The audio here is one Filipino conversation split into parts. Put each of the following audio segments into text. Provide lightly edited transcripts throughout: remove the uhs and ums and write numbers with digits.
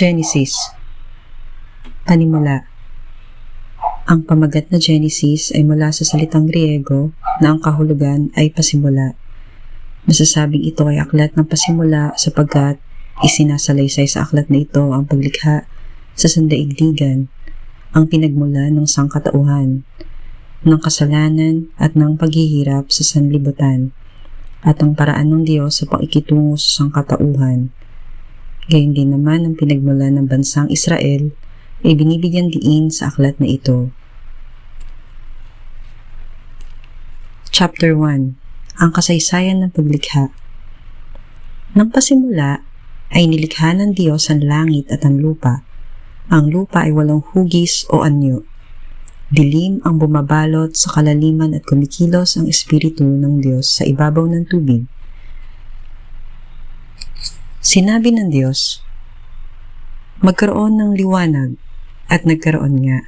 Genesis. Panimula. Ang pamagat na Genesis ay mula sa salitang Griego na ang kahulugan ay pasimula. Masasabing ito ay aklat ng pasimula sapagkat isinasalaysay sa aklat na ito ang paglikha sa sandaigdigan, ang pinagmula ng sangkatauhan, ng kasalanan at ng paghihirap sa sanlibutan, at ang paraan ng Diyos sa pakikitungo sa sangkatauhan. Gayon din naman ang pinagmula ng bansang Israel ay binibigyan diin sa aklat na ito. Chapter 1. Ang kasaysayan ng paglikha. Nang pasimula ay nilikha ng Diyos ang langit at ang lupa. Ang lupa ay walang hugis o anyo. Dilim ang bumabalot sa kalaliman at kumikilos ang Espiritu ng Diyos sa ibabaw ng tubig. Sinabi ng Diyos, magkaroon ng liwanag, at nagkaroon nga.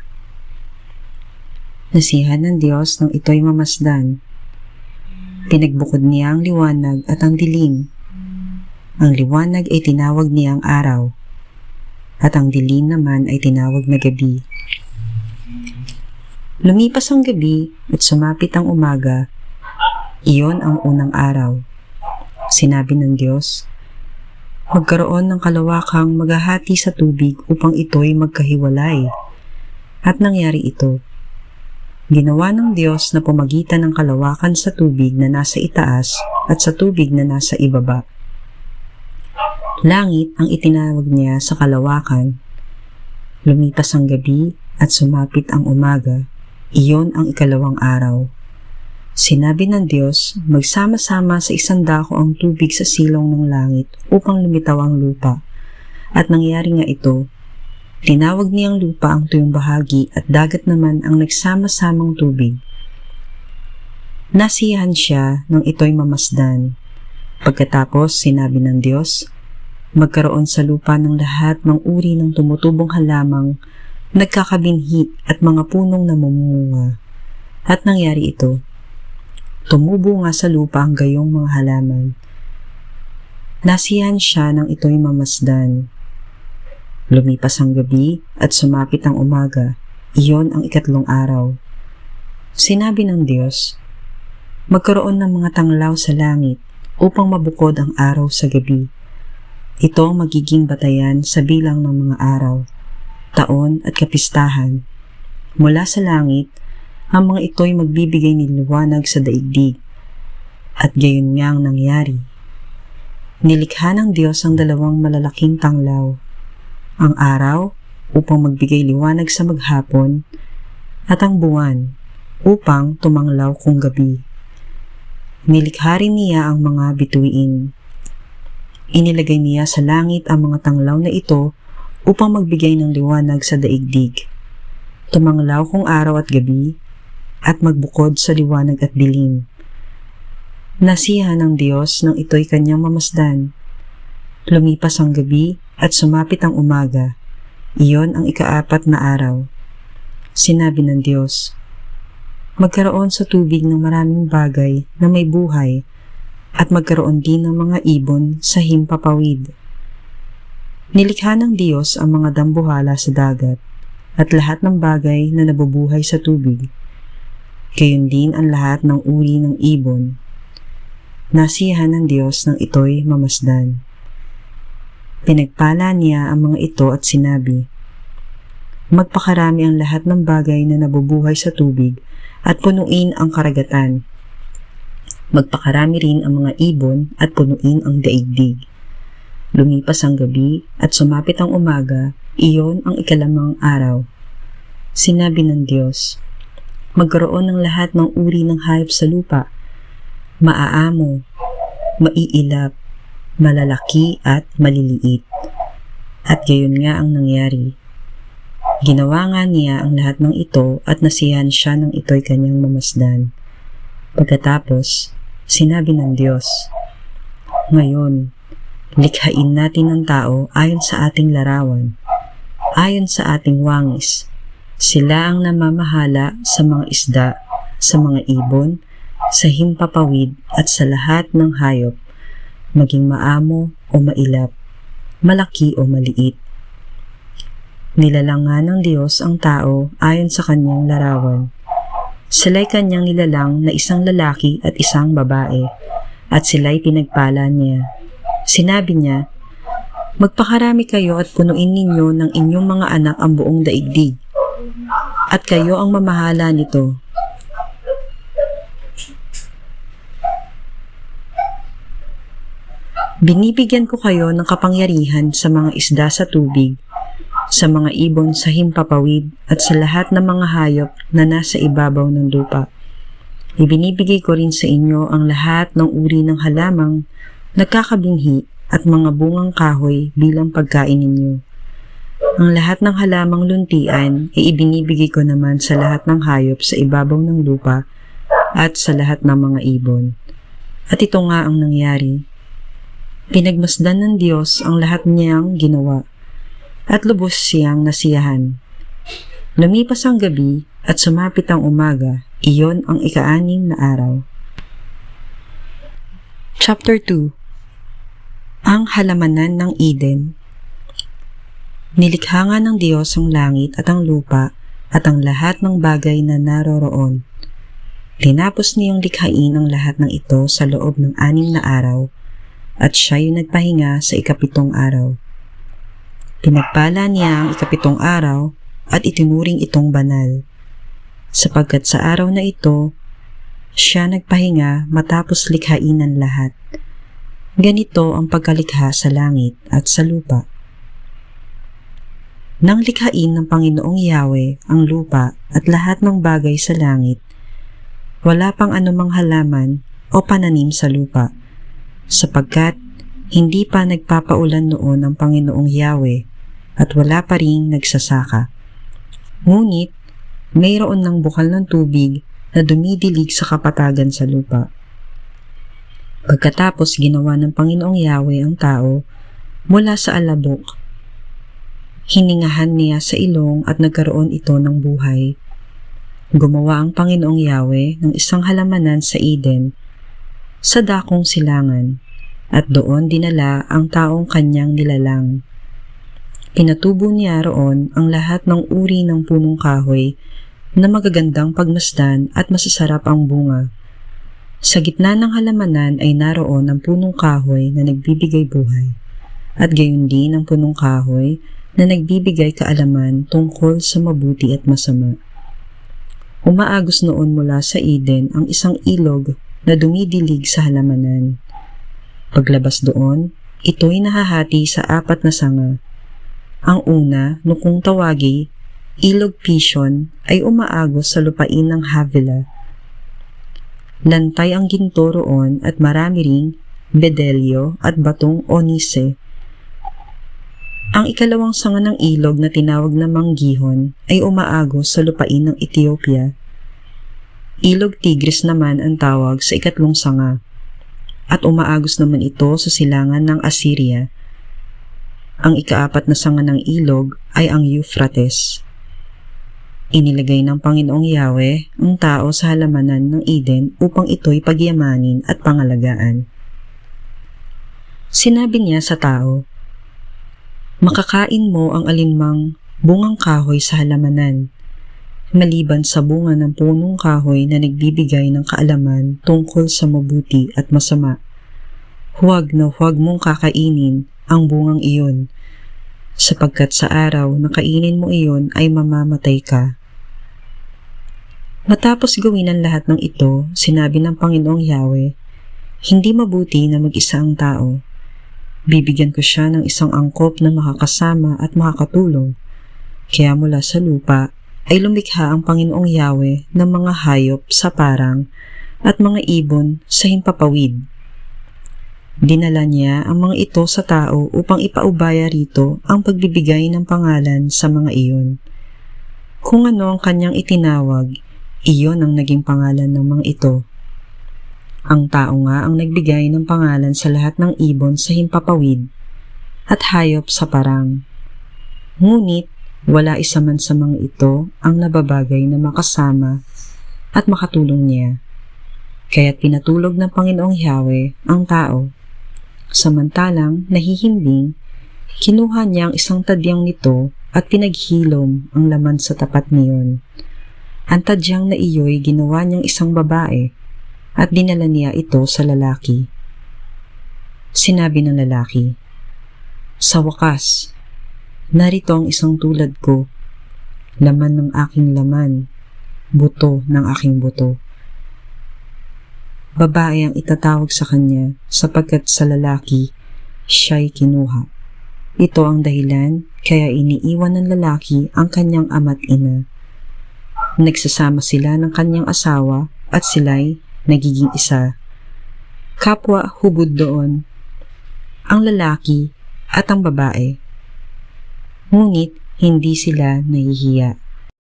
Nasihan ng Diyos nang ito'y mamasdan. Pinagbukod niya ang liwanag at ang dilim. Ang liwanag ay tinawag niyang araw, at ang dilim naman ay tinawag na gabi. Lumipas ang gabi at sumapit ang umaga, iyon ang unang araw. Sinabi ng Diyos, magkaroon ng kalawakang maghahati sa tubig upang ito'y magkahiwalay. At nangyari ito. Ginawa ng Diyos na pumagitan ng kalawakan sa tubig na nasa itaas at sa tubig na nasa ibaba. Langit ang itinawag niya sa kalawakan. Lumipas ang gabi at sumapit ang umaga, iyon ang ikalawang araw. Sinabi ng Diyos, magsama-sama sa isang dako ang tubig sa silong ng langit upang lumitaw ang lupa. At nangyari nga ito. Tinawag niyang lupa ang tuyong bahagi at dagat naman ang nagsama-samang tubig. Nasiyahan siya nang ito'y mamasdan. Pagkatapos, sinabi ng Diyos, magkaroon sa lupa ng lahat ng uri ng tumutubong halamang nagkakabinhi at mga punong namumunga. At nangyari ito. Tumubo nga sa lupa ang gayong mga halaman. Nasiyahan siya nang ito'y mamasdan. Lumipas ang gabi at sumapit ang umaga, iyon ang ikatlong araw. Sinabi ng Diyos, magkaroon ng mga tanglaw sa langit upang mabukod ang araw sa gabi. Ito ang magiging batayan sa bilang ng mga araw, taon at kapistahan. Mula sa langit, ang mga ito'y magbibigay ng liwanag sa daigdig. At gayon nga ang nangyari. Nilikha ng Diyos ang dalawang malalaking tanglaw, ang araw upang magbigay liwanag sa maghapon, at ang buwan upang tumanglaw kung gabi. Nilikha rin niya ang mga bituin. Inilagay niya sa langit ang mga tanglaw na ito upang magbigay ng liwanag sa daigdig. Tumanglaw kung araw at gabi, at magbukod sa liwanag at dilim. Nasiyahan ng Diyos nang ito'y kanyang mamasdan. Lumipas ang gabi at sumapit ang umaga, iyon ang ikaapat na araw. Sinabi ng Diyos, magkaroon sa tubig ng maraming bagay na may buhay, at magkaroon din ng mga ibon sa himpapawid. Nilikha ng Diyos ang mga dambuhala sa dagat, at lahat ng bagay na nabubuhay sa tubig. Gayon din ang lahat ng uri ng ibon. Nasiyahan ng Diyos nang ito'y mamasdan. Pinagpala niya ang mga ito at sinabi, magpakarami ang lahat ng bagay na nabubuhay sa tubig at punuin ang karagatan. Magpakarami rin ang mga ibon at punuin ang daigdig. Lumipas ang gabi at sumapit ang umaga, iyon ang ikalamang araw. Sinabi ng Diyos, magkaroon ng lahat ng uri ng hayop sa lupa, maaamo, maiilap, malalaki at maliliit. At gayon nga ang nangyari. Ginawa nga niya ang lahat ng ito at nasiyahan siya nang ito'y kanyang mamasdan. Pagkatapos, sinabi ng Diyos, ngayon, likhain natin ang tao ayon sa ating larawan, ayon sa ating wangis. Sila ang namamahala sa mga isda, sa mga ibon, sa himpapawid at sa lahat ng hayop, maging maamo o mailap, malaki o maliit. Nilalang nga ng Diyos ang tao ayon sa kanyang larawan. Sila'y kanyang nilalang na isang lalaki at isang babae, at sila'y pinagpala niya. Sinabi niya, "Magpakarami kayo at punuin ninyo ng inyong mga anak ang buong daigdig, at kayo ang mamahala nito. Binibigyan ko kayo ng kapangyarihan sa mga isda sa tubig, sa mga ibon sa himpapawid, at sa lahat ng mga hayop na nasa ibabaw ng lupa. Ibinibigay ko rin sa inyo ang lahat ng uri ng halamang nagkakabinhi at mga bungang kahoy bilang pagkain ninyo. Ang lahat ng halamang luntian ay ibinibigay ko naman sa lahat ng hayop sa ibabaw ng lupa at sa lahat ng mga ibon." At ito nga ang nangyari. Pinagmasdan ng Diyos ang lahat niyang ginawa, at lubos siyang nasiyahan. Lumipas ang gabi at sumapit ang umaga, iyon ang ika-6 na araw. Chapter 2. Ang halamanan ng Eden. Nilikha nga ng Diyos ang langit at ang lupa at ang lahat ng bagay na naroroon. Tinapos niyang likhain ang lahat ng ito sa loob ng 6 na araw, at siya yung nagpahinga sa ika-7 araw. Pinagpala niya ang ika-7 araw at itinuring itong banal, sapagkat sa araw na ito, siya nagpahinga matapos likhain ang lahat. Ganito ang pagkalikha sa langit at sa lupa. Nang likhain ng Panginoong Yahweh ang lupa at lahat ng bagay sa langit, wala pang anumang halaman o pananim sa lupa, sapagkat hindi pa nagpapaulan noon ang Panginoong Yahweh at wala pa ring nagsasaka. Ngunit, mayroon ng bukal ng tubig na dumidilig sa kapatagan sa lupa. Pagkatapos ginawa ng Panginoong Yahweh ang tao mula sa alabok, hiningahan niya sa ilong at nagkaroon ito ng buhay. Gumawa ang Panginoong Yahweh ng isang halamanan sa Eden, sa dakong silangan, at doon dinala ang taong kanyang nilalang. Pinatubo niya roon ang lahat ng uri ng punong kahoy na magagandang pagmasdan at masasarap ang bunga. Sa gitna ng halamanan ay naroon ang punong kahoy na nagbibigay buhay, at gayon din ang punong kahoy na nagbibigay kaalaman tungkol sa mabuti at masama. Umaagos noon mula sa Eden ang isang ilog na dumidilig sa halamanan. Paglabas doon, ito'y nahahati sa 4 na sanga. Ang una, na kung tawagi, Ilog Pishon, ay umaagos sa lupain ng Havilah. Lantay ang ginto roon at marami ring bedelyo at batong onise. Ang ikalawang sanga ng ilog na tinawag na Manggihon ay umaagos sa lupain ng Ethiopia. Ilog Tigris naman ang tawag sa ikatlong sanga, at umaagos naman ito sa silangan ng Assyria. Ang ika-4 na sanga ng ilog ay ang Euphrates. Inilagay ng Panginoong Yahweh ang tao sa halamanan ng Eden upang ito'y pagyamanin at pangalagaan. Sinabi niya sa tao, "Makakain mo ang alinmang bungang kahoy sa halamanan, maliban sa bunga ng punong kahoy na nagbibigay ng kaalaman tungkol sa mabuti at masama. Huwag na huwag mong kakainin ang bungang iyon, sapagkat sa araw na kainin mo iyon ay mamamatay ka." Matapos gawin ang lahat ng ito, sinabi ng Panginoong Yahweh, "Hindi mabuti na mag-isa ang tao. Bibigyan ko siya ng isang angkop na makakasama at makakatulong." Kaya mula sa lupa ay lumikha ang Panginoong Yahweh ng mga hayop sa parang at mga ibon sa himpapawid. Dinala niya ang mga ito sa tao upang ipaubaya rito ang pagbibigay ng pangalan sa mga iyon. Kung ano ang kanyang itinawag, iyon ang naging pangalan ng mga ito. Ang tao nga ang nagbigay ng pangalan sa lahat ng ibon sa himpapawid at hayop sa parang. Ngunit wala isa man sa mga ito ang nababagay na makasama at makatulong niya. Kaya't pinatulog ng Panginoong Yahweh ang tao. Samantalang nahihimbing, kinuha niya ang isang tadyang nito at pinaghilom ang laman sa tapat niyon. Ang tadyang na iyo'y ginawa niyang isang babae at dinala niya ito sa lalaki. Sinabi ng lalaki, "Sa wakas, narito ang isang tulad ko, laman ng aking laman, buto ng aking buto." Babae ang itatawag sa kanya sapagkat sa lalaki siya'y kinuha. Ito ang dahilan kaya iniiwan ng lalaki ang kanyang ama't ina. Nagsasama sila ng kanyang asawa at sila'y nagiging isa. Kapwa hubod doon ang lalaki at ang babae. Ngunit hindi sila nahihiya.